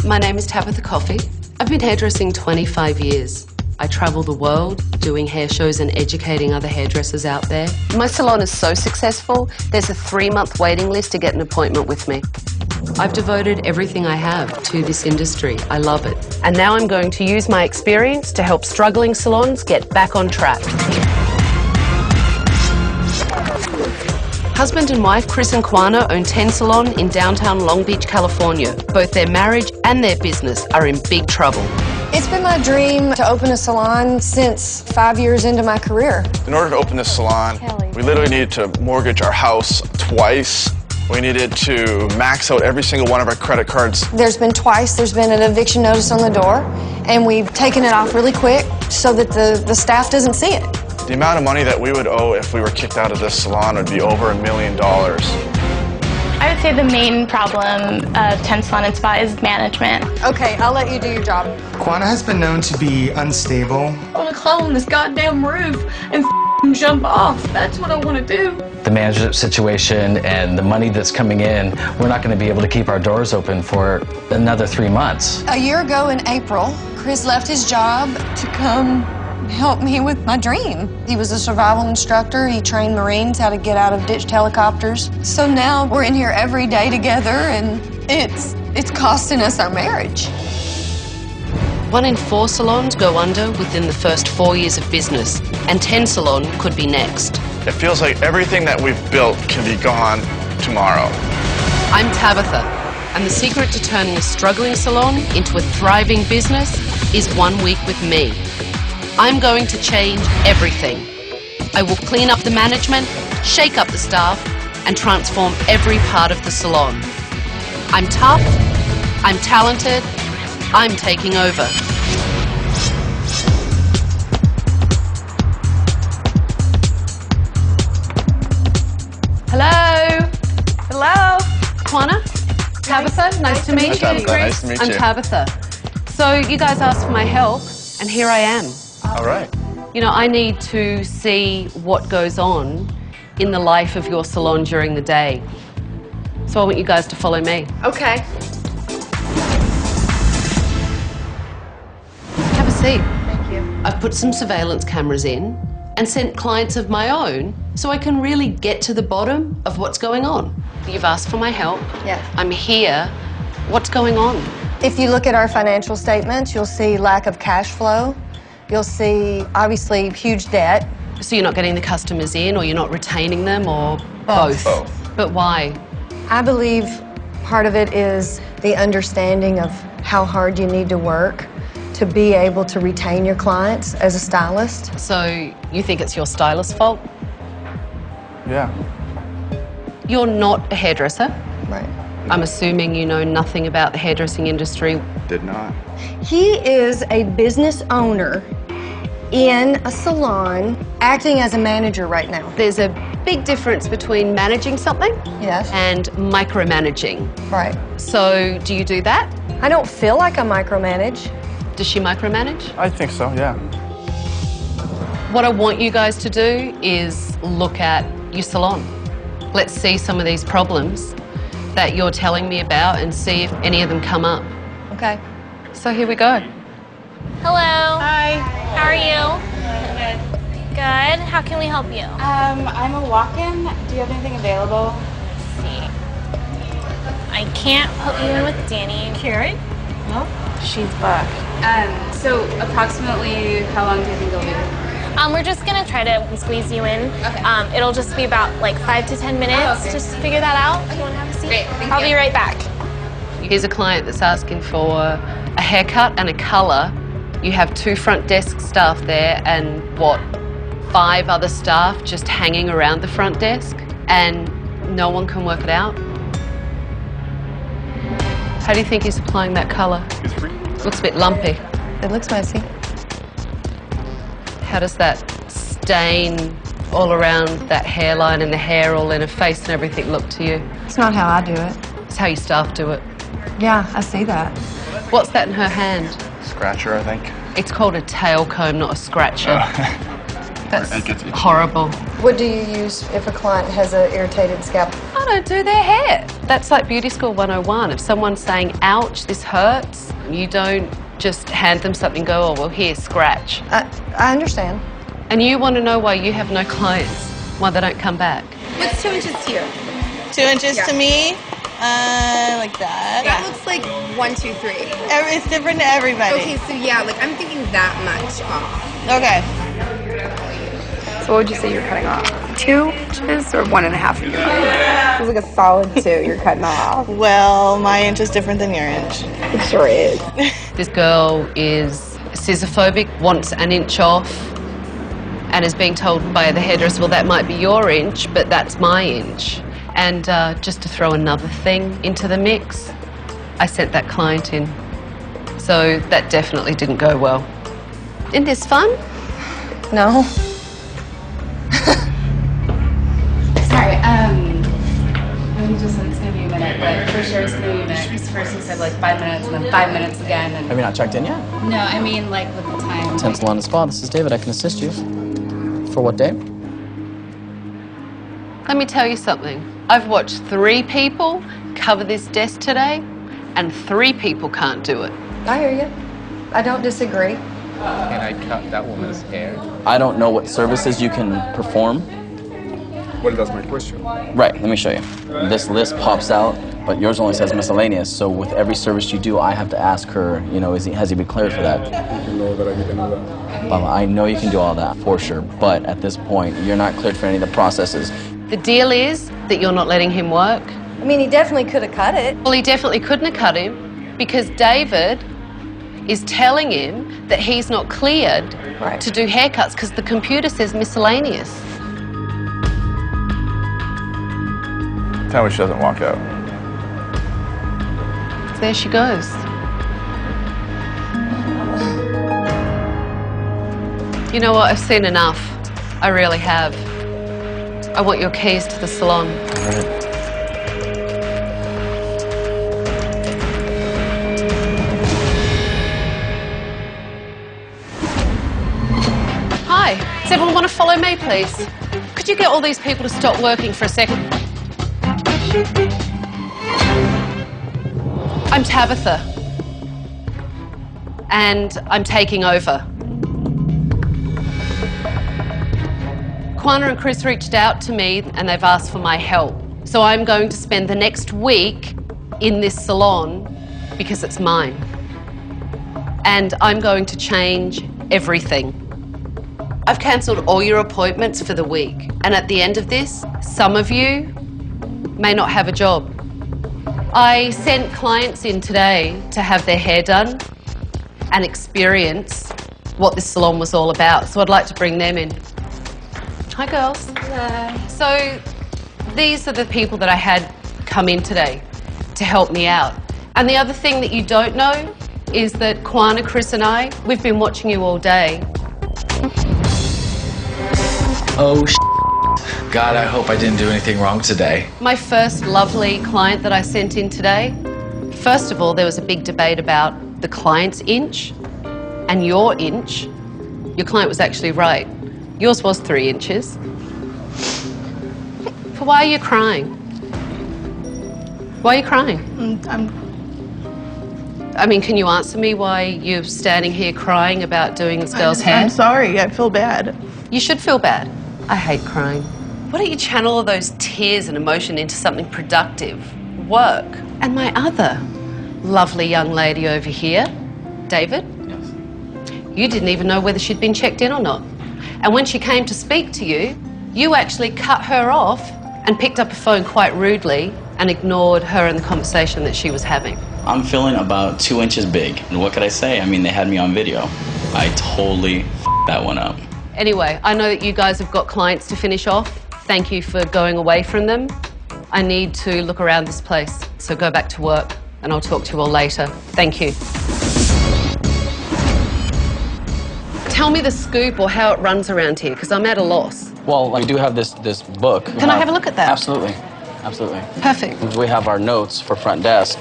My name is Tabatha Coffey. I've been hairdressing 25 years. I travel the world doing hair shows and educating other hairdressers out there. My salon is so successful, there's a 3-month waiting list to get an appointment with me. I've devoted everything I have to this industry. I love it. And now I'm going to use my experience to help struggling salons get back on track. Husband and wife Chris and Kwana own 10 Salon in downtown Long Beach, California. Both their marriage and their business are in big trouble. It's been my dream to open a salon since 5 years into my career. In order to open this salon, we literally needed to mortgage our house twice. We needed to max out every single one of our credit cards. There's been an eviction notice on the door, and we've taken it off really quick so that the staff doesn't see it. The amount of money that we would owe if we were kicked out of this salon would be over $1 million. I would say the main problem of 10 Salon and Spa is management. Okay, I'll let you do your job. Kwana has been known to be unstable. I want to climb on this goddamn roof and jump off. That's what I want to do. The management situation and the money that's coming in, we're not going to be able to keep our doors open for another 3 months. A year ago in April, Chris left his job to come help me with my dream. He was a survival instructor. He trained Marines how to get out of ditched helicopters. So now we're in here every day together, and it's costing us our marriage. 1 in 4 salons go under within the first 4 years of business, and 10 Salon could be next. It feels like everything that we've built can be gone tomorrow. I'm Tabatha, and the secret to turning a struggling salon into a thriving business is 1 week with me. I'm going to change everything. I will clean up the management, shake up the staff, and transform every part of the salon. I'm tough, I'm talented, I'm taking over. Hello? Hello? Kwana? Tabatha? Nice to meet you. Nice to meet you. I'm Tabatha. So you guys asked for my help, and here I am. All right. You know, I need to see what goes on in the life of your salon during the day. So I want you guys to follow me. Okay. Have a seat. Thank you. I've put some surveillance cameras in and sent clients of my own so I can really get to the bottom of what's going on. You've asked for my help. Yeah. I'm here. What's going on? If you look at our financial statements, you'll see lack of cash flow. You'll see, obviously, huge debt. So you're not getting the customers in, or you're not retaining them, or both? Both. But why? I believe part of it is the understanding of how hard you need to work to be able to retain your clients as a stylist. So you think it's your stylist's fault? Yeah. You're not a hairdresser. Right. I'm assuming you know nothing about the hairdressing industry. Did not. He is a business owner in a salon, acting as a manager right now. There's a big difference between managing something Yes. and micromanaging. Right. So do you do that? I don't feel like I micromanage. Does she micromanage? I think so, yeah. What I want you guys to do is look at your salon. Let's see some of these problems that you're telling me about and see if any of them come up. Okay. So here we go. Hello. Hi. How are you? Good. How can we help you? I'm a walk-in. Do you have anything available? Let's see. I can't put you in with Danny. Karen? No. She's booked. So approximately how long do you think it'll be? We're just gonna try to squeeze you in. Okay. It'll just be about like 5 to 10 minutes. Oh, okay. Just to figure that out. If you wanna have a seat? Great, thank I'll you. be right back. Here's a client that's asking for a haircut and a colour. You have 2 front desk staff there and, what, 5 other staff just hanging around the front desk, and no one can work it out? How do you think he's applying that colour? Looks a bit lumpy. It looks messy. How does that stain all around that hairline and the hair all in her face and everything look to you? It's not how I do it. It's how your staff do it. Yeah, I see that. What's that in her hand? Scratcher, I think. It's called a tail comb, not a scratcher. That's It gets itchy. horrible. What do you use if a client has an irritated scalp? I don't do their hair. That's like beauty school 101. If someone's saying, ouch, this hurts, you don't just hand them something and go, oh, well, here, scratch. I understand. And you want to know why you have no clients, why they don't come back. What's 2 inches to you? 2 inches to me, like that. That looks like 1, 2, 3. It's different to everybody. Okay, so yeah, like I'm thinking that much off. Okay. So what would you say you're cutting off? 2 inches or 1.5 inches? It's like a solid 2 you're cutting off. Well, my inch is different than your inch. It sure is. This girl is scissorphobic, wants an inch off, and is being told by the hairdresser, well, that might be your inch, but that's my inch. And just to throw another thing into the mix, I sent that client in. So that definitely didn't go well. Isn't this fun? No. Sorry, I'm just like, it's gonna be a minute, but for sure it's gonna be a minute. Because first you said like 5 minutes and then 5 minutes again. And Have you not checked in yet? no, I mean like with the time. Ten Salon and Spa, this is David. I can assist you. For what day? Let me tell you something. I've watched 3 people cover this desk today, and 3 people can't do it. I hear you. I don't disagree. Can I cut that woman's hair? I don't know what services you can perform. Well, that's my question. Right, let me show you. This list pops out, but yours only says miscellaneous. So with every service you do, I have to ask her, you know, has he been cleared for that? You know that I can do that. I know you can do all that, for sure. But at this point, you're not cleared for any of the processes. The deal is that you're not letting him work. I mean, he definitely could have cut it. Well, he definitely couldn't have cut him because David is telling him that he's not cleared to do haircuts because the computer says miscellaneous. Tell me she doesn't walk out. There she goes. You know what? I've seen enough. I really have. I want your keys to the salon. Hi. Does everyone want to follow me, please? Could you get all these people to stop working for a second? I'm Tabatha. And I'm taking over. Kwana and Chris reached out to me and they've asked for my help. So I'm going to spend the next week in this salon because it's mine. And I'm going to change everything. I've cancelled all your appointments for the week. And at the end of this, some of you may not have a job. I sent clients in today to have their hair done and experience what this salon was all about. So I'd like to bring them in. Hi, girls. Hello. So these are the people that I had come in today to help me out. And the other thing that you don't know is that Kwana, Chris and I, we've been watching you all day. Oh, God, I hope I didn't do anything wrong today. My first lovely client that I sent in today, first of all, there was a big debate about the client's inch and your inch. Your client was actually right. Yours was 3 inches. But why are you crying? Why are you crying? I mean, can you answer me why you're standing here crying about doing this girl's hair? I'm sorry, I feel bad. You should feel bad. I hate crying. Why don't you channel all those tears and emotion into something productive? Work. And my other lovely young lady over here, David? Yes. You didn't even know whether she'd been checked in or not. And when she came to speak to you, you actually cut her off and picked up a phone quite rudely and ignored her and the conversation that she was having. I'm feeling about 2 inches big. And what could I say? I mean, they had me on video. I totally f***ed that one up. Anyway, I know that you guys have got clients to finish off. Thank you for going away from them. I need to look around this place, so go back to work and I'll talk to you all later. Thank you. Tell me the scoop or how it runs around here, because I'm at a loss. Well, we do have this book. Can I have a look at that? Absolutely. Absolutely. Perfect. We have our notes for front desk,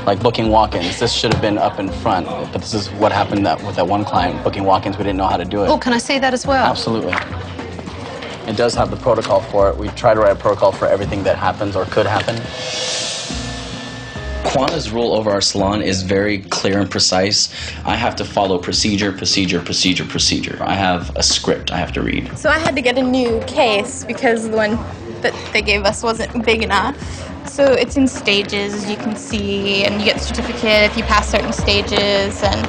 like booking walk-ins. This should have been up in front, but this is what happened with that one client. Booking walk-ins, we didn't know how to do it. Oh, can I see that as well? Absolutely. It does have the protocol for it. We try to write a protocol for everything that happens or could happen. Quanta's rule over our salon is very clear and precise. I have to follow procedure, procedure, procedure, procedure. I have a script I have to read. So I had to get a new case because the one that they gave us wasn't big enough. So it's in stages, as you can see, and you get the certificate if you pass certain stages, and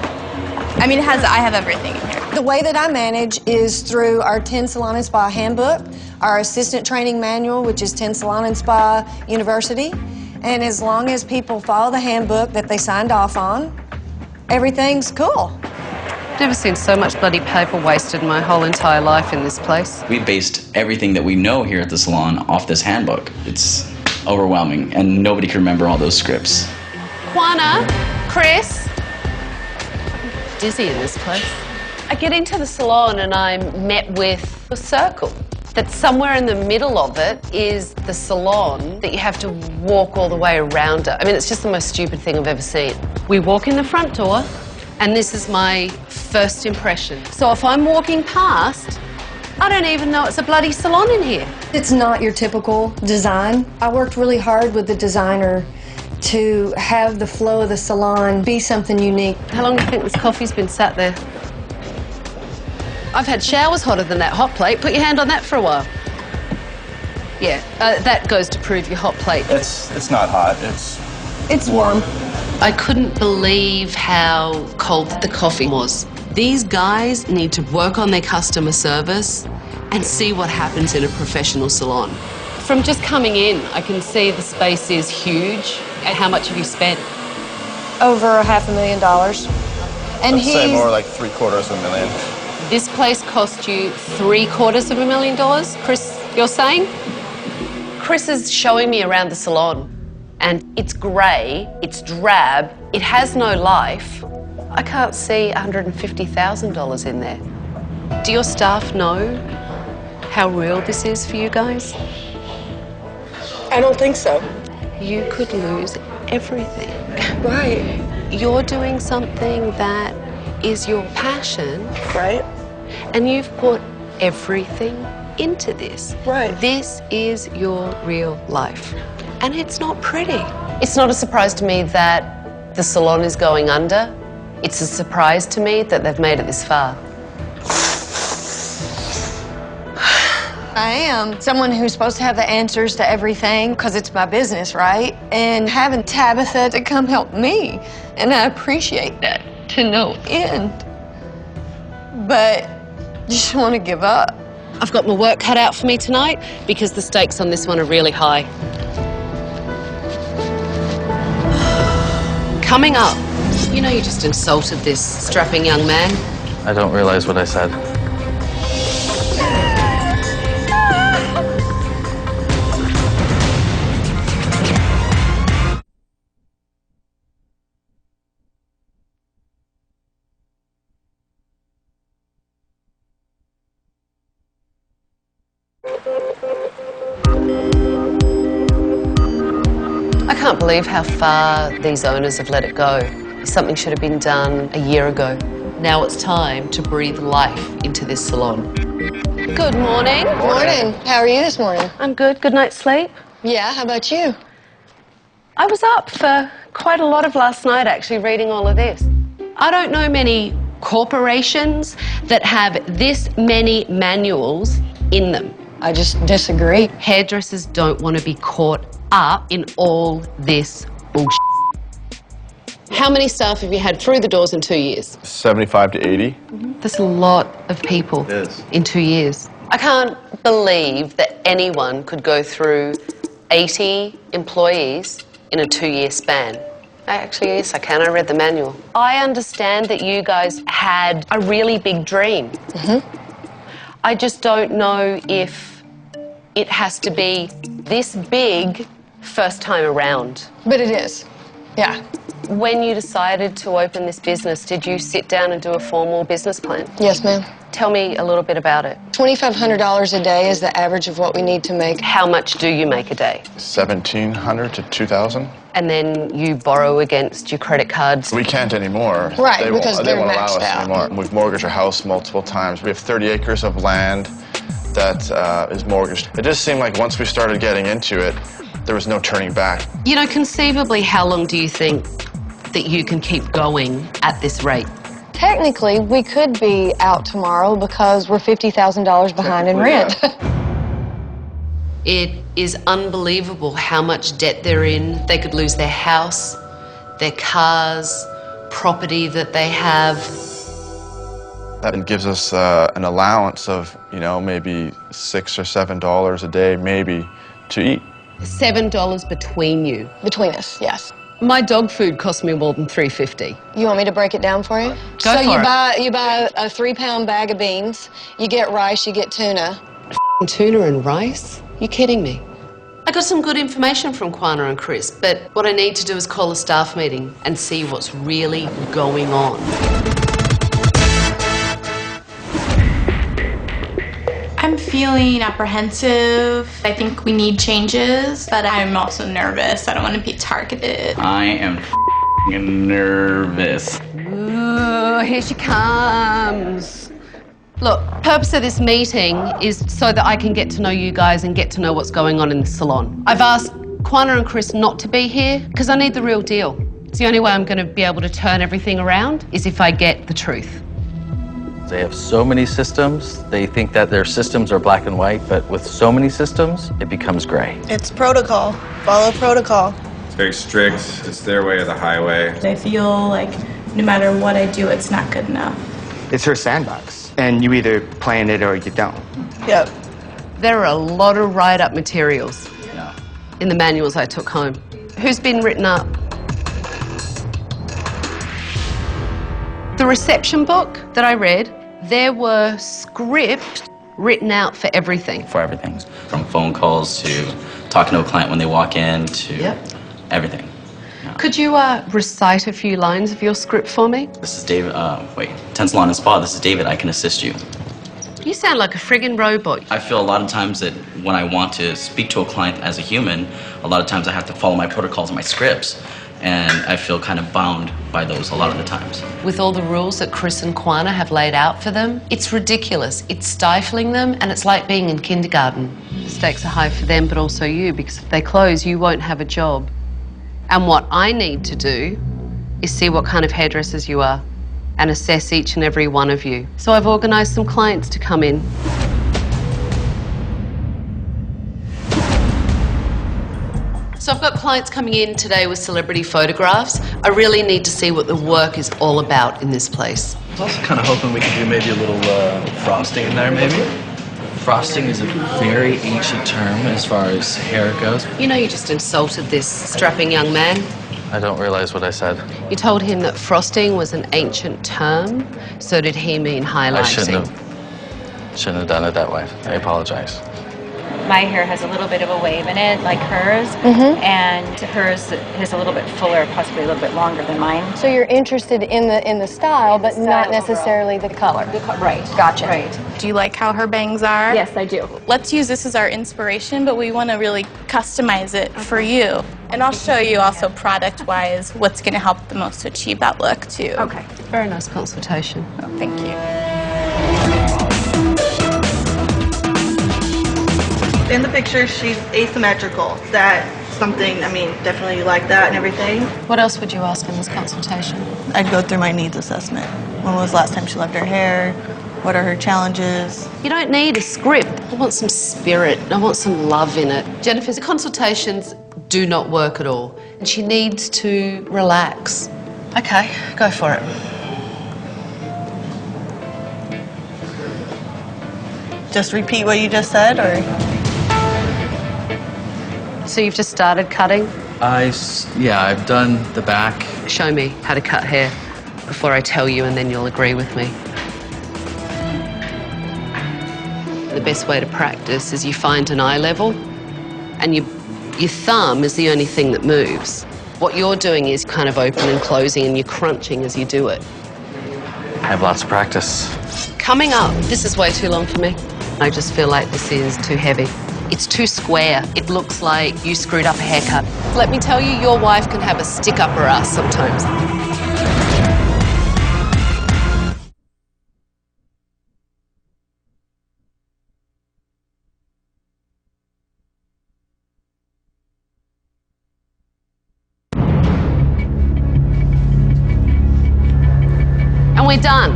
I mean, I have everything in here. The way that I manage is through our 10 Salon and Spa handbook, our assistant training manual, which is 10 Salon and Spa University, and as long as people follow the handbook that they signed off on, everything's cool. Never seen so much bloody paper wasted in my whole entire life in this place. We based everything that we know here at the salon off this handbook. It's overwhelming, and nobody can remember all those scripts. Quanta, Chris. Dizzy in this place. I get into the salon and I'm met with a circle. That somewhere in the middle of it is the salon that you have to walk all the way around it. I mean, it's just the most stupid thing I've ever seen. We walk in the front door, and this is my first impression. So if I'm walking past, I don't even know it's a bloody salon in here. It's not your typical design. I worked really hard with the designer to have the flow of the salon be something unique. How long do you think this coffee's been sat there? I've had showers hotter than that hot plate. Put your hand on that for a while. Yeah, that goes to prove your hot plate. It's not hot. It's warm. I couldn't believe how cold the coffee was. These guys need to work on their customer service and see what happens in a professional salon. From just coming in, I can see the space is huge. And how much have you spent? Over $500,000. And I'd say more like $750,000. This place cost you $750,000, Chris, you're saying? Chris is showing me around the salon, and it's grey, it's drab, it has no life. I can't see $150,000 in there. Do your staff know how real this is for you guys? I don't think so. You could lose everything. Right. You're doing something that is your passion. Right. And you've put everything into this. Right. This is your real life. And it's not pretty. It's not a surprise to me that the salon is going under. It's a surprise to me that they've made it this far. I am someone who's supposed to have the answers to everything because it's my business, right? And having Tabatha to come help me, and I appreciate that to no end. But I just want to give up. I've got my work cut out for me tonight because the stakes on this one are really high. Coming up, you know you just insulted this strapping young man. I don't realize what I said. I can't believe how far these owners have let it go. Something should have been done a year ago. Now it's time to breathe life into this salon. Good morning. Morning. How are you this morning? I'm good. Good night's sleep? Yeah, how about you? I was up for quite a lot of last night, actually, reading all of this. I don't know many corporations that have this many manuals in them. I just disagree. Hairdressers don't want to be caught up in all this bullshit. How many staff have you had through the doors in 2 years? 75 to 80. That's a lot of people in 2 years. I can't believe that anyone could go through 80 employees in a 2-year span. Actually, yes, I can. I read the manual. I understand that you guys had a really big dream. I just don't know if it has to be this big first time around. But it is. Yeah. When you decided to open this business, did you sit down and do a formal business plan? Yes, ma'am. Tell me a little bit about it. $2,500 a day is the average of what we need to make. How much do you make a day? $1,700 to $2,000. And then you borrow against your credit cards. We can't anymore. Right, they because won't, they're they won't allow maxed us out. anymore. We've mortgaged our house multiple times. We have 30 acres of land that is mortgaged. It just seemed like once we started getting into it, there was no turning back. You know, conceivably, how long do you think that you can keep going at this rate? Technically, we could be out tomorrow because we're $50,000 behind in rent. It is unbelievable how much debt they're in. They could lose their house, their cars, property that they have. That gives us an allowance of, you know, maybe $6 or $7 a day, maybe, to eat. $7 between you. Between us, yes. My dog food cost me more than $3.50. You want me to break it down for you? Go for it. You buy a 3-pound bag of beans, you get rice, you get tuna. Tuna and rice? You kidding me? I got some good information from Kwana and Chris, but what I need to do is call a staff meeting and see what's really going on. I'm feeling apprehensive. I think we need changes, but I'm also nervous. I don't want to be targeted. I am nervous. Ooh, here she comes. Look, purpose of this meeting is so that I can get to know you guys and get to know what's going on in the salon. I've asked Kwana and Chris not to be here because I need the real deal. It's the only way I'm going to be able to turn everything around is if I get the truth. They have so many systems. They think that their systems are black and white, but with so many systems, it becomes gray. It's protocol. Follow protocol. It's very strict. It's their way or the highway. I feel like no matter what I do, it's not good enough. It's her sandbox, and you either play in it or you don't. Yep. There are a lot of write-up materials in the manuals I took home. Who's been written up? The reception book that I read, there were scripts written out for everything. For everything. From phone calls to talking to a client when they walk in to everything. Yeah. Could you recite a few lines of your script for me? This is David, Salon and Spa, this is David, I can assist you. You sound like a friggin' robot. I feel a lot of times that when I want to speak to a client as a human, a lot of times I have to follow my protocols and my scripts. And I feel kind of bound by those a lot of the times. With all the rules that Chris and Kwana have laid out for them, it's ridiculous. It's stifling them, and it's like being in kindergarten. The stakes are high for them, but also you, because if they close, you won't have a job. And what I need to do is see what kind of hairdressers you are and assess each and every one of you. So I've organised some clients to come in. So I've got clients coming in today with celebrity photographs. I really need to see what the work is all about in this place. I was also kind of hoping we could do maybe a little frosting in there, maybe. Frosting is a very ancient term as far as hair goes. You know you just insulted this strapping young man. I don't realize what I said. You told him that frosting was an ancient term, so did he mean highlighting? I shouldn't have done it that way. I apologize. My hair has a little bit of a wave in it, like hers, and hers is a little bit fuller, possibly a little bit longer than mine. So you're interested in the style, but not necessarily the color. Right. Gotcha. Right. Do you like how her bangs are? Yes, I do. Let's use this as our inspiration, but we want to really customize it for you. And I'll show you also product-wise what's going to help the most to achieve that look, too. Okay. Very nice consultation. Oh, thank you. In the picture, she's asymmetrical. That's something, I mean, definitely like that and everything. What else would you ask in this consultation? I'd go through my needs assessment. When was the last time she left her hair? What are her challenges? You don't need a script. I want some spirit. I want some love in it. Jennifer's consultations do not work at all. And she needs to relax. Okay, go for it. Just repeat what you just said, or? So you've just started cutting? Yeah, I've done the back. Show me how to cut hair before I tell you, and then you'll agree with me. The best way to practice is you find an eye level, and your thumb is the only thing that moves. What you're doing is kind of open and closing, and you're crunching as you do it. I have lots of practice. Coming up, this is way too long for me. I just feel like this is too heavy. It's too square. It looks like you screwed up a haircut. Let me tell you, your wife can have a stick up her ass sometimes. we're done.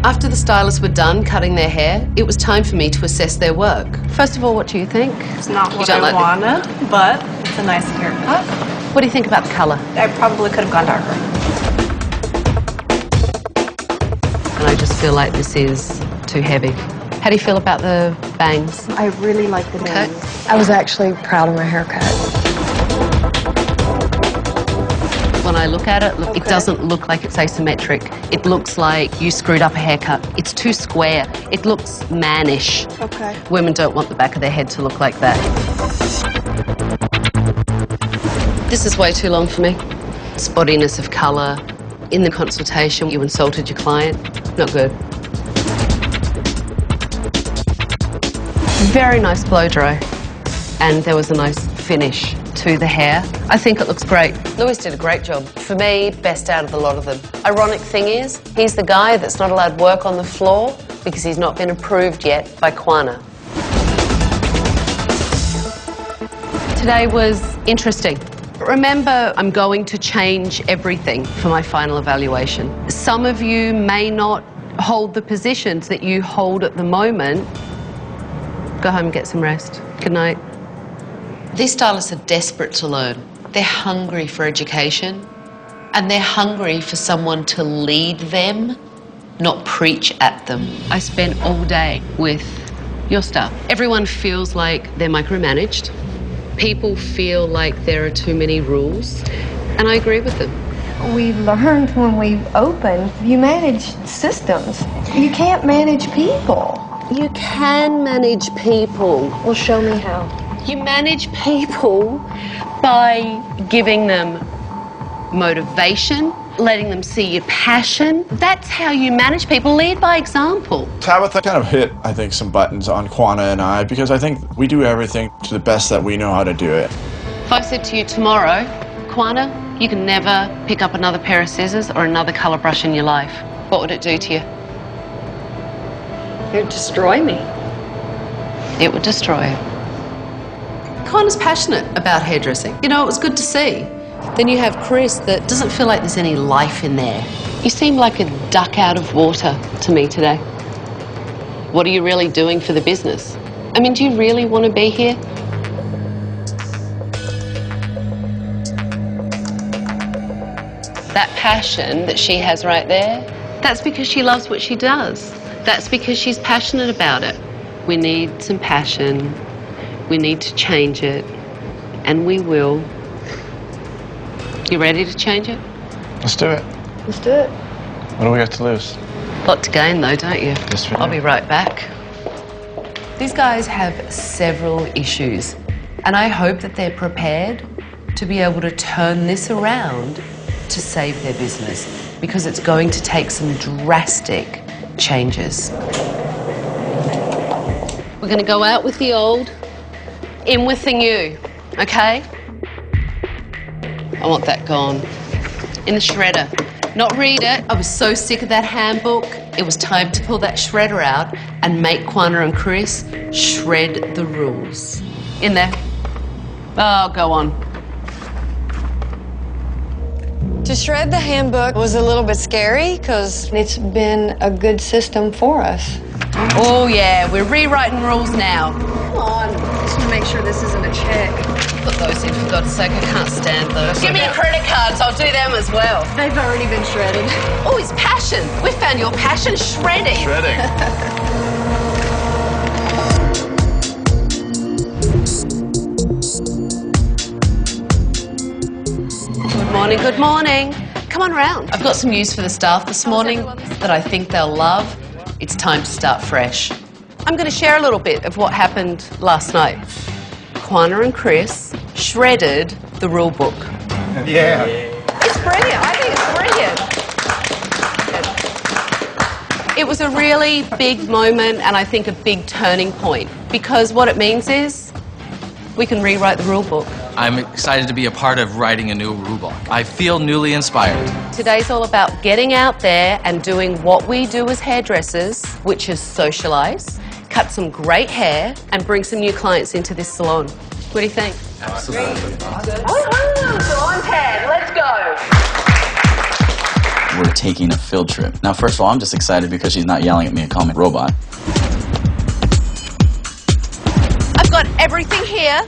After the stylists were done cutting their hair, it was time for me to assess their work. First of all, what do you think? It's not what I wanted, but it's a nice haircut. What do you think about the colour? I probably could have gone darker. And I just feel like this is too heavy. How do you feel about the bangs? I really like the bangs. I was actually proud of my haircut. When I look at it, look, it doesn't look like it's asymmetric. It looks like you screwed up a haircut. It's too square. It looks mannish. Okay. Women don't want the back of their head to look like that. This is way too long for me. Spottiness of colour. In the consultation, you insulted your client. Not good. Very nice blow dry. And there was a nice finish to the hair. I think it looks great. Lewis did a great job. For me, best out of the lot of them. Ironic thing is, he's the guy that's not allowed work on the floor because he's not been approved yet by Quana. Today was interesting. Remember, I'm going to change everything for my final evaluation. Some of you may not hold the positions that you hold at the moment. Go home and get some rest. Good night. These stylists are desperate to learn. They're hungry for education, and they're hungry for someone to lead them, not preach at them. I spent all day with your staff. Everyone feels like they're micromanaged. People feel like there are too many rules, and I agree with them. We learned when we opened, you manage systems. You can't manage people. You can manage people. Well, show me how. You manage people by giving them motivation, letting them see your passion. That's how you manage people. Lead by example. Tabatha kind of hit, I think, some buttons on Quana and I, because I think we do everything to the best that we know how to do it. If I said to you tomorrow, Quana, you can never pick up another pair of scissors or another colour brush in your life, what would it do to you? It would destroy me. It would destroy you. Quana's passionate about hairdressing. You know, it was good to see. Then you have Chris that doesn't feel like there's any life in there. You seem like a duck out of water to me today. What are you really doing for the business? I mean, do you really want to be here? That passion that she has right there, that's because she loves what she does. That's because she's passionate about it. We need some passion. We need to change it, and we will. You ready to change it? Let's do it. Let's do it. What do we got to lose? A lot to gain, though, don't you? Yes, we do. I'll be right back. These guys have several issues, and I hope that they're prepared to be able to turn this around to save their business, because it's going to take some drastic changes. We're going to go out with the old, in with the new, okay? I want that gone. In the shredder. Not read it. I was so sick of that handbook. It was time to pull that shredder out and make Quana and Chris shred the rules. In there. Oh, go on. To shred the handbook was a little bit scary because it's been a good system for us. Oh, yeah, we're rewriting rules now. Come on, just to make sure this isn't a check. Put those in, for God's sake, I can't stand those. Give me your credit cards, I'll do them as well. They've already been shredded. Oh, it's passion. We found your passion, shredding. Shredding. Good morning, good morning. Come on around. I've got some news for the staff this morning that I think they'll love. It's time to start fresh. I'm going to share a little bit of what happened last night. Quana and Chris shredded the rule book. Yeah. It's brilliant. I think it's brilliant. It was a really big moment, and I think a big turning point, because what it means is we can rewrite the rule book. I'm excited to be a part of writing a new rule book. I feel newly inspired. Today's all about getting out there and doing what we do as hairdressers, which is socialise, cut some great hair, and bring some new clients into this salon. What do you think? Absolutely. Woohoo! Salon 10, let's go! we're taking a field trip. Now, first of all, I'm just excited because she's not yelling at me and calling me a robot. I've got everything here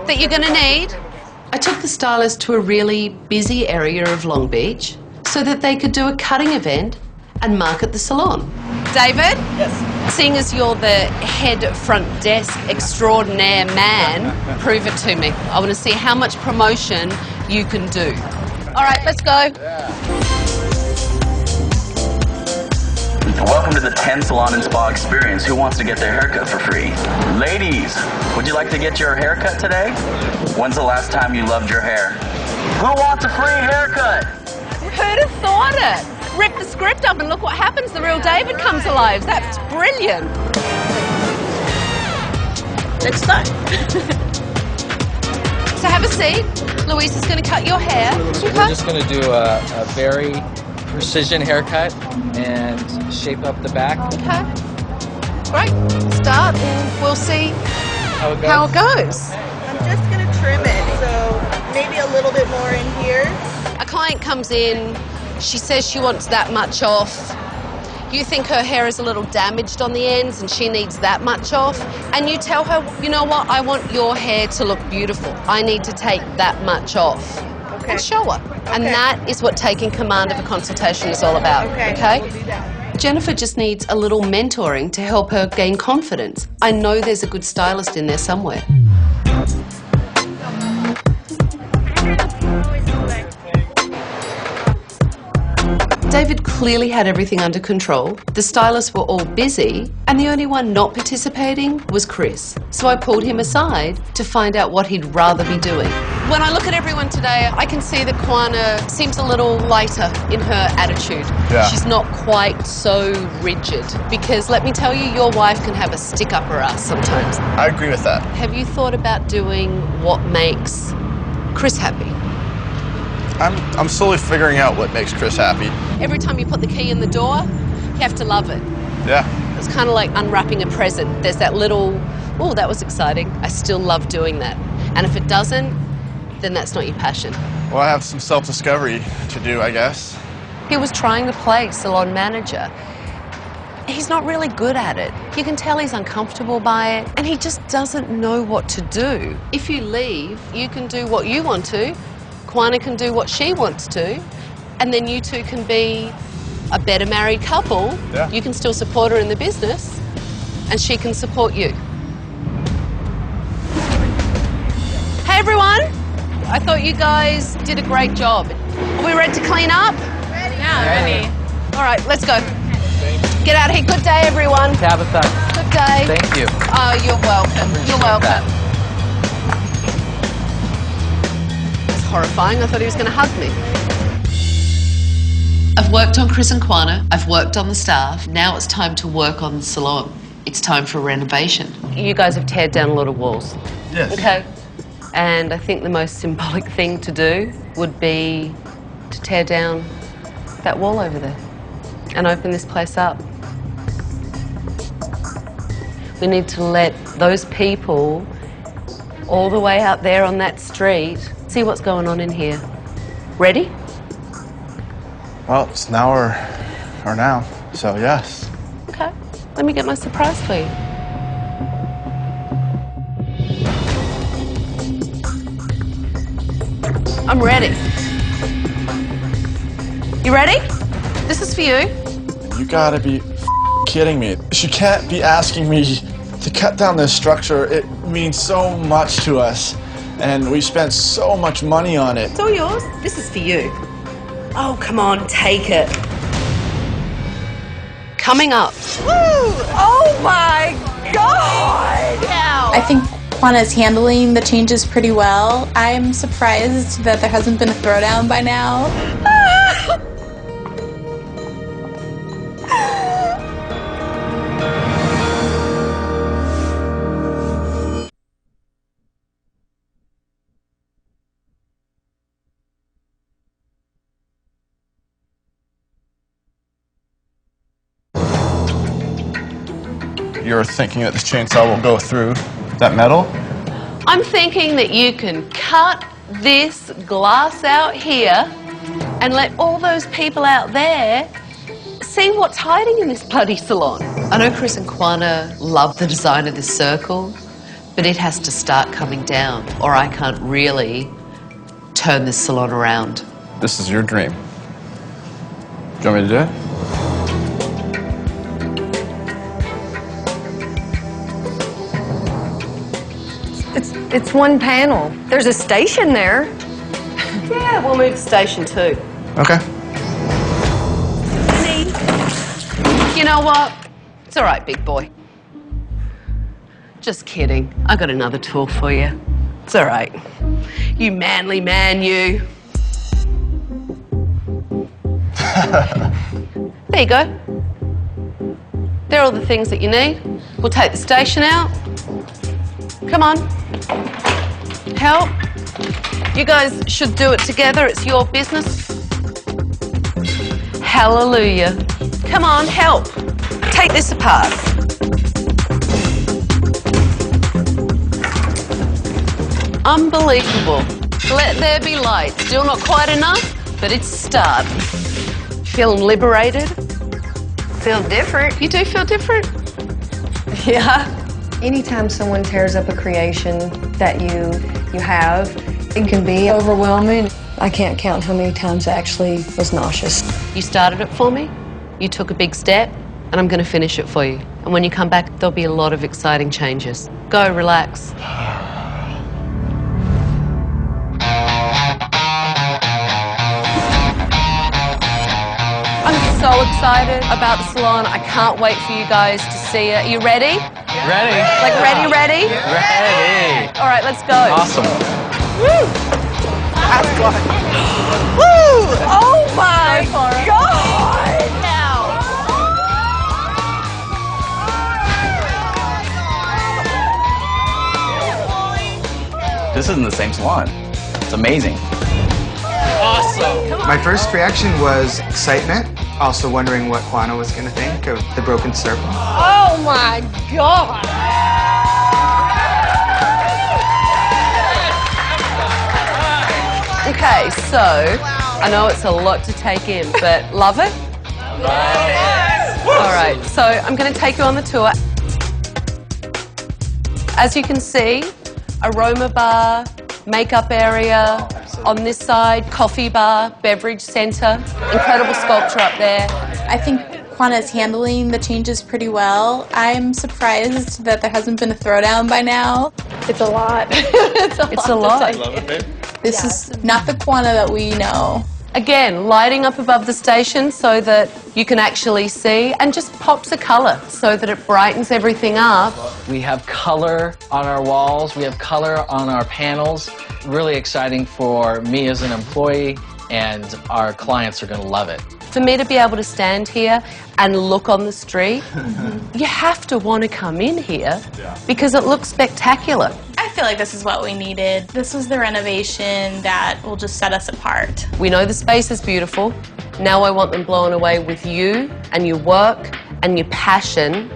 that you're going to need. I took the stylist to a really busy area of Long Beach so that they could do a cutting event and market the salon. David? Yes? Seeing as you're the head front desk extraordinaire man, prove it to me. I want to see how much promotion you can do. All right, let's go. Welcome to the 10 Salon and Spa experience. Who wants to get their haircut for free? Ladies, would you like to get your haircut today? When's the last time you loved your hair? Who wants a free haircut? Who'd have thought it? Rip the script up and look what happens. The real David comes alive. That's brilliant. Next time. So have a seat. Louise is going to cut your hair. We're just going to do a very precision haircut and shape up the back. Okay. Great. Start and we'll see how it goes. I'm just going to trim it, so maybe a little bit more in here. A client comes in, she says she wants that much off. You think her hair is a little damaged on the ends and she needs that much off, and you tell her, you know what, I want your hair to look beautiful. I need to take that much off. Okay. And show her. Okay. And that is what taking command of a consultation is all about. Okay? We'll do that. Jennifer just needs a little mentoring to help her gain confidence. I know there's a good stylist in there somewhere. David clearly had everything under control. The stylists were all busy, and the only one not participating was Chris. So I pulled him aside to find out what he'd rather be doing. When I look at everyone today, I can see that Kwana seems a little lighter in her attitude. Yeah. She's not quite so rigid. Because let me tell you, your wife can have a stick up her ass sometimes. I agree with that. Have you thought about doing what makes Chris happy? I'm slowly figuring out what makes Chris happy. Every time you put the key in the door, you have to love it. Yeah. It's kind of like unwrapping a present. There's that little, oh, that was exciting. I still love doing that. And if it doesn't, then that's not your passion. Well, I have some self-discovery to do, I guess. He was trying to play salon manager. He's not really good at it. You can tell he's uncomfortable by it, and he just doesn't know what to do. If you leave, you can do what you want to. Kwana can do what she wants to, and then you two can be a better married couple. Yeah. You can still support her in the business, and she can support you. Hey everyone, I thought you guys did a great job. Are we ready to clean up? Ready. Yeah, ready. All right, let's go. Get out of here. Good day, everyone. Tabatha. Good day. Thank you. Oh, you're welcome. You're welcome. Horrifying. I thought he was going to hug me. I've worked on Chris and Kwana. I've worked on the staff. Now it's time to work on the salon. It's time for renovation. You guys have teared down a lot of walls. Yes. Okay. And I think the most symbolic thing to do would be to tear down that wall over there and open this place up. We need to let those people all the way out there on that street see what's going on in here. Ready? Well, it's now or now, so yes. Okay, let me get my surprise for you. I'm ready. You ready? This is for you. You gotta be kidding me. She can't be asking me to cut down this structure. It means so much to us. And we spent so much money on it. It's all yours. This is for you. Oh, come on, take it. Coming up. Woo! Oh my God! I think Kwana's handling the changes pretty well. I'm surprised that there hasn't been a throwdown by now. You're thinking that this chainsaw will go through that metal? I'm thinking that you can cut this glass out here and let all those people out there see what's hiding in this bloody salon. I know Chris and Kwana love the design of this circle, but it has to start coming down, or I can't really turn this salon around. This is your dream. Do you want me to do it? It's one panel. There's a station there. Yeah, we'll move the station too. Okay. You know what? It's all right, big boy. Just kidding. I got another tool for you. It's all right. You manly man, you. There you go. They're all the things that you need. We'll take the station out. Come on. Help. You guys should do it together. It's your business. Hallelujah. Come on, help. Take this apart. Unbelievable. Let there be light. Still not quite enough, but it's a start. Feeling liberated? Feel different. You do feel different? Yeah. Anytime someone tears up a creation that you have, it can be overwhelming. I can't count how many times I actually was nauseous. You started it for me, you took a big step, and I'm going to finish it for you. And when you come back, there'll be a lot of exciting changes. Go, relax. I'm so excited about the salon. I can't wait for you guys to see it. Are you ready? Ready. Like ready? Ready. All right, let's go. Awesome. Woo! Woo! Oh my God! This isn't the same salon. It's amazing. Awesome. My first reaction was excitement, also wondering what Kwana was going to think of the broken circle. Oh my God! Okay, so I know it's a lot to take in, but love it? All right, so I'm going to take you on the tour. As you can see, aroma bar, makeup area. On this side, coffee bar, beverage center, incredible sculpture up there. I think Kwana is handling the changes pretty well. I'm surprised that there hasn't been a throwdown by now. It's a lot. It's a lot. This is not the Kwana that we know. Again, lighting up above the station so that you can actually see, and just pops of colour so that it brightens everything up. We have color on our walls, we have color on our panels. Really exciting for me as an employee, and our clients are going to love it. For me to be able to stand here and look on the street, you have to want to come in here because it looks spectacular. I feel like this is what we needed. This was the renovation that will just set us apart. We know the space is beautiful. Now I want them blown away with you and your work and your passion.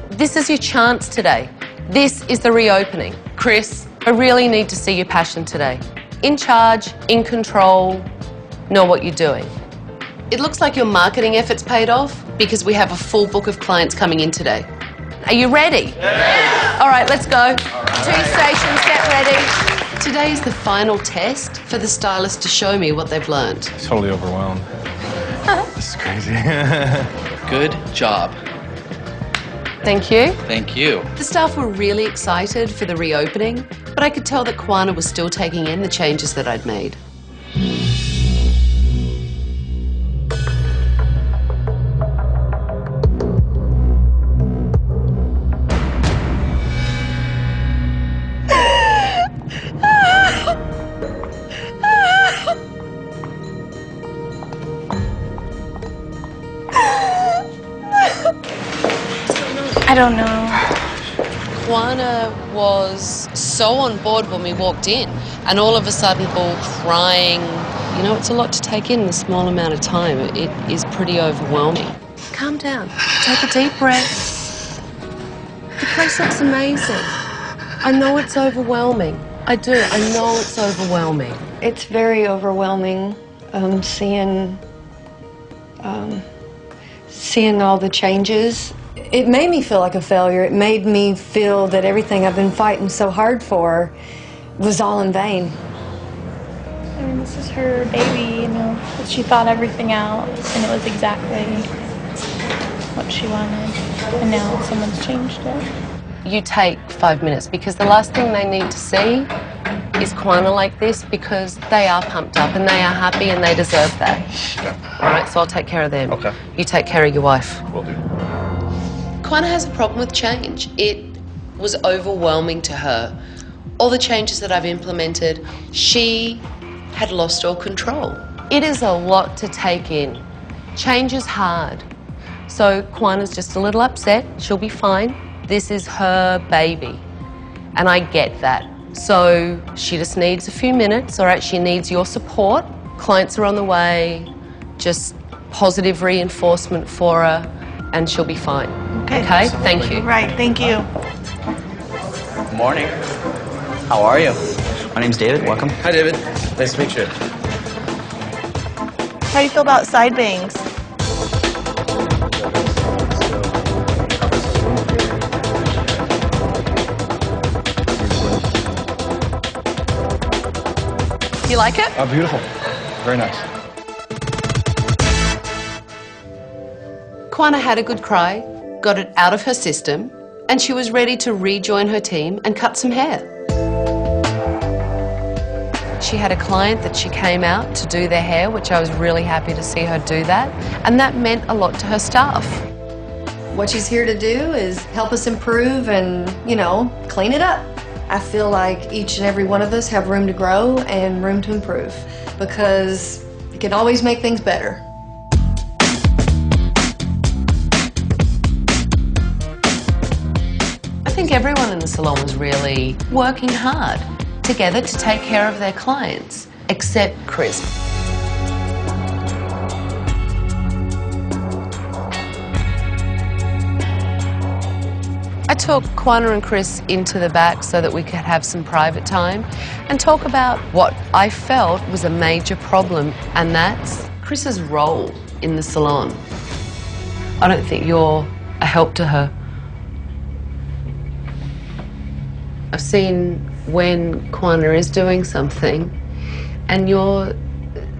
This is your chance today. This is the reopening. Chris, I really need to see your passion today. In charge, in control, know what you're doing. It looks like your marketing efforts paid off because we have a full book of clients coming in today. Are you ready? Yeah. All right, let's go. 2 stations, get ready. Today is the final test for the stylists to show me what they've learned. Totally overwhelmed. This is crazy. Good job. Thank you. Thank you. The staff were really excited for the reopening, but I could tell that Kwana was still taking in the changes that I'd made. I don't know. Kwana was so on board when we walked in, and all of a sudden all crying. You know, it's a lot to take in a small amount of time. It is pretty overwhelming. Calm down. Take a deep breath. The place looks amazing. I know it's overwhelming. I do. I know it's overwhelming. It's very overwhelming. seeing all the changes. It made me feel like a failure. It made me feel that everything I've been fighting so hard for was all in vain. I mean, this is her baby, you know. She thought everything out, and it was exactly what she wanted. And now someone's changed it. You take 5 minutes, because the last thing they need to see is Kwana like this, because they are pumped up and they are happy and they deserve that. All right, so I'll take care of them. Okay. You take care of your wife. Will do. Kwana has a problem with change. It was overwhelming to her. All the changes that I've implemented, she had lost all control. It is a lot to take in. Change is hard. So Kwana's just a little upset. She'll be fine. This is her baby, and I get that. So she just needs a few minutes, all right? She needs your support. Clients are on the way, just positive reinforcement for her, and she'll be fine. Okay? Thank you. Right, thank you. Good morning. How are you? My name's David. Welcome. Hi, David. Nice to meet you. How do you feel about side bangs? You like it? Oh, beautiful. Very nice. Kwana had a good cry, got it out of her system, and she was ready to rejoin her team and cut some hair. She had a client that she came out to do their hair, which I was really happy to see her do that, and that meant a lot to her staff. What she's here to do is help us improve and, you know, clean it up. I feel like each and every one of us have room to grow and room to improve, because it can always make things better. I think everyone in the salon was really working hard together to take care of their clients, except Chris. I took Kwana and Chris into the back so that we could have some private time and talk about what I felt was a major problem, and that's Chris's role in the salon. I don't think you're a help to her. I've seen when Kwana is doing something and you're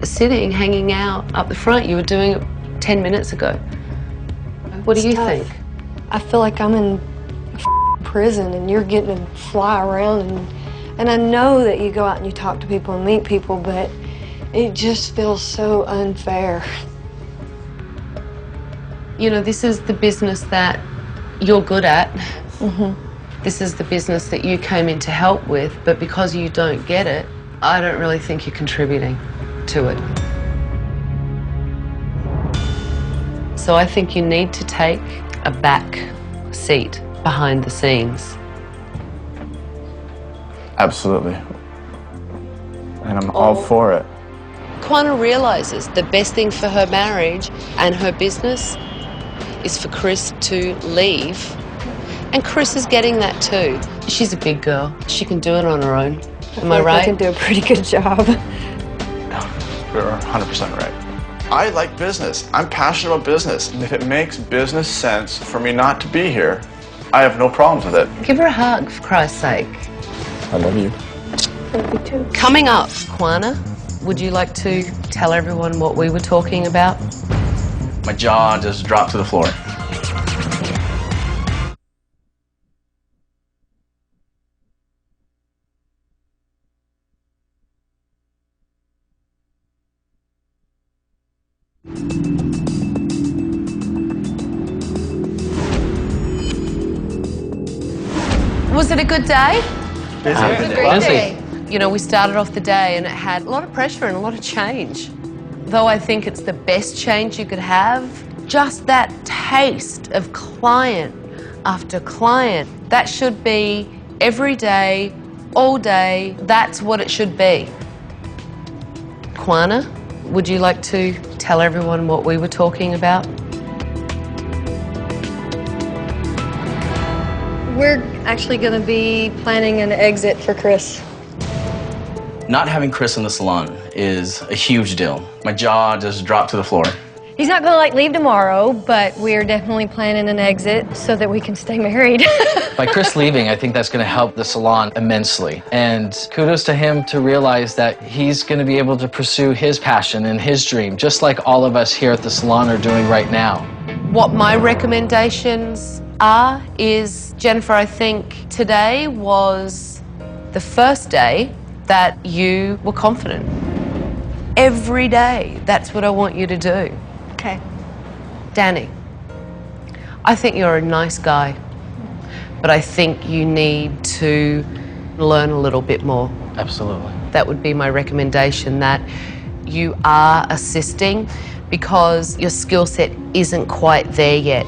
sitting, hanging out up the front. You were doing it 10 minutes ago. What do you think? I feel like I'm in prison and you're getting to fly around, and I know that you go out and you talk to people and meet people, but it just feels so unfair. You know, this is the business that you're good at. This is the business that you came in to help with, but because you don't get it, I don't really think you're contributing to it. So I think you need to take a back seat behind the scenes. Absolutely. And I'm all for it. Kwana realizes the best thing for her marriage and her business is for Chris to leave. And Chris is getting that too. She's a big girl. She can do it on her own. Am I right? I can do a pretty good job. You're 100% right. I like business. I'm passionate about business. And if it makes business sense for me not to be here, I have no problems with it. Give her a hug, for Christ's sake. I love you. Love you too. Coming up, Kwana, would you like to tell everyone what we were talking about? My jaw just dropped to the floor. Was it a good day? It was a great day. You know, we started off the day and it had a lot of pressure and a lot of change. Though I think it's the best change you could have, just that taste of client after client. That should be every day, all day. That's what it should be. Kwana, would you like to tell everyone what we were talking about? We're actually going to be planning an exit for Chris. Not having Chris in the salon is a huge deal. My jaw just dropped to the floor. He's not going to like leave tomorrow, but we're definitely planning an exit so that we can stay married. By Chris leaving, I think that's going to help the salon immensely. And kudos to him to realize that he's going to be able to pursue his passion and his dream, just like all of us here at the salon are doing right now. What my recommendations are is, Jennifer, I think today was the first day that you were confident. Every day, that's what I want you to do. Okay. Danny, I think you're a nice guy, but I think you need to learn a little bit more. Absolutely. That would be my recommendation, that you are assisting because your skill set isn't quite there yet.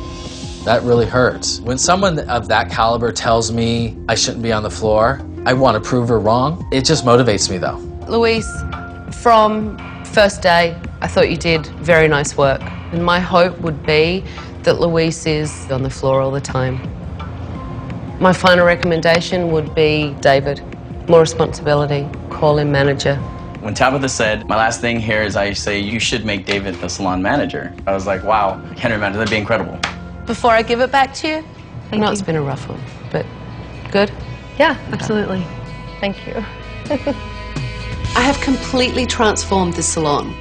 That really hurts. When someone of that caliber tells me I shouldn't be on the floor, I want to prove her wrong. It just motivates me, though. Luis, from first day, I thought you did very nice work. And my hope would be that Luis is on the floor all the time. My final recommendation would be David. More responsibility, call him manager. When Tabatha said, my last thing here is I say, you should make David the salon manager. I was like, wow, I can't imagine, that'd be incredible. Before I give it back to you, I know it's been a rough one, but good? Yeah, absolutely. Thank you. I have completely transformed the salon.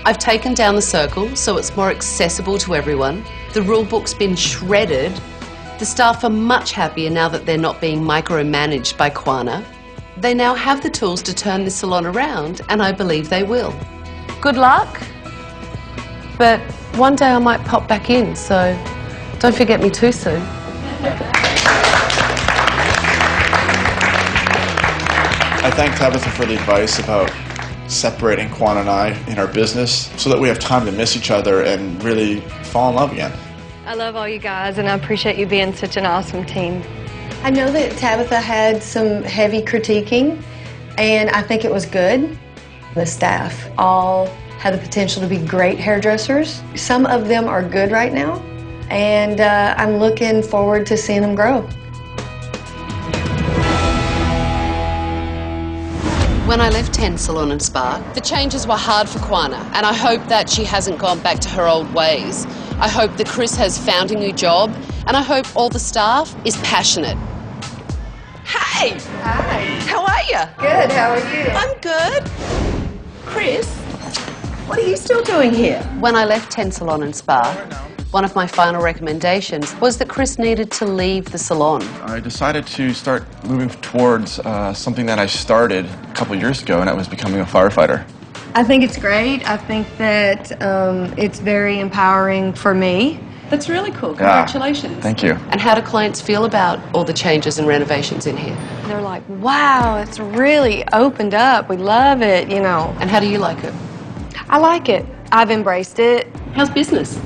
I've taken down the circle so it's more accessible to everyone. The rule book's been shredded. The staff are much happier now that they're not being micromanaged by Kwana. They now have the tools to turn this salon around, and I believe they will. Good luck, but one day I might pop back in, so don't forget me too soon. I thank Tabatha for the advice about separating Kwana and I in our business so that we have time to miss each other and really fall in love again. I love all you guys, and I appreciate you being such an awesome team. I know that Tabatha had some heavy critiquing, and I think it was good. The staff all have the potential to be great hairdressers. Some of them are good right now, and I'm looking forward to seeing them grow. When I left 10 Salon and Spa, the changes were hard for Kwana, and I hope that she hasn't gone back to her old ways. I hope that Chris has found a new job, and I hope all the staff is passionate. Hey! Hi. How are you? Good, how are you? I'm good. Chris, what are you still doing here? When I left 10 Salon and Spa, one of my final recommendations was that Chris needed to leave the salon. I decided to start moving towards something that I started a couple years ago, and that was becoming a firefighter. I think it's great. I think that it's very empowering for me. That's really cool. Congratulations. Yeah, thank you. And how do clients feel about all the changes and renovations in here? They're like, wow, it's really opened up. We love it, you know. And how do you like it? I like it. I've embraced it. How's business?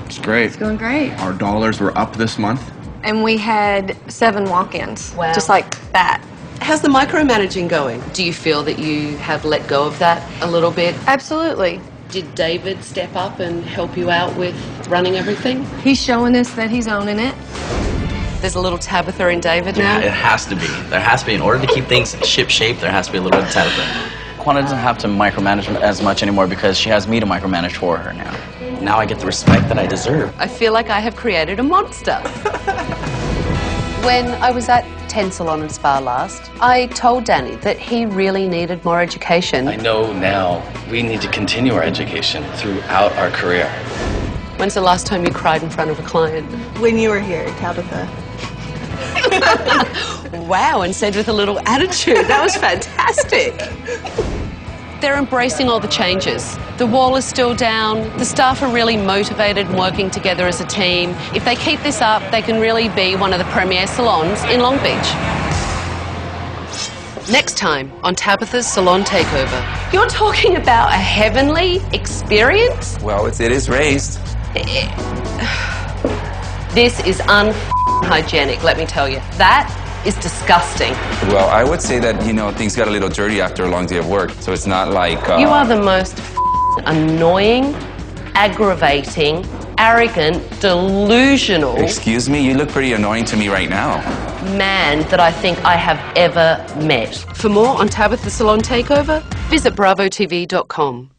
It's great. It's going great. Our dollars were up this month. And we had 7 walk-ins. Wow. Just like that. How's the micromanaging going? Do you feel that you have let go of that a little bit? Absolutely. Did David step up and help you out with running everything? He's showing us that he's owning it. There's a little Tabatha in David now? It has to be. There has to be. In order to keep things ship-shape, there has to be a little bit of Tabatha. Kwana doesn't have to micromanage as much anymore because she has me to micromanage for her now. Now I get the respect that I deserve. I feel like I have created a monster. When I was at 10 Salon and Spa last, I told Danny that he really needed more education. I know now we need to continue our education throughout our career. When's the last time you cried in front of a client? When you were here, Tabatha. Wow, and said with a little attitude. That was fantastic. They're embracing all the changes. The wall is still down. The staff are really motivated and working together as a team. If they keep this up, they can really be one of the premier salons in Long Beach. Next time on Tabatha's Salon Takeover. You're talking about a heavenly experience? Well, it is raised. This is unhygienic, let me tell you. That is disgusting. Well, I would say that, things got a little dirty after a long day of work, so it's not like... You are the most annoying, aggravating, arrogant, delusional... Excuse me? You look pretty annoying to me right now. man that I think I have ever met. For more on Tabatha Salon Takeover, visit bravotv.com.